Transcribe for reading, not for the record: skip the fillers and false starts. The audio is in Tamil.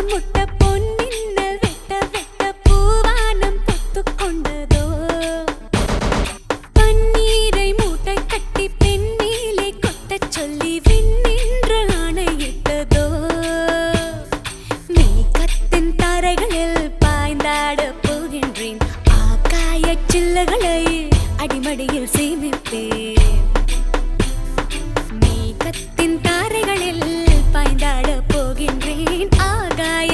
முட்ட பொன்னின்னல் வெட்ட வெட்ட பூவானம் பொத்துக் கொண்டதோ பன்னீரை மூட்டை கட்டி பெண் மேலே கொட்டச் சொல்லி விண்ணின்ற ஆணையிட்டதோ மேகத்தின் தாரைகளில் பாய்ந்தாடப் போகின்றேன் ஆகாயச் சில்லுகளை அடிமடியில் சேமிப்பேன் மேகத்தின் தாரைகளில் பாய்ந்தாடப் போகின்றேன் ஆகாய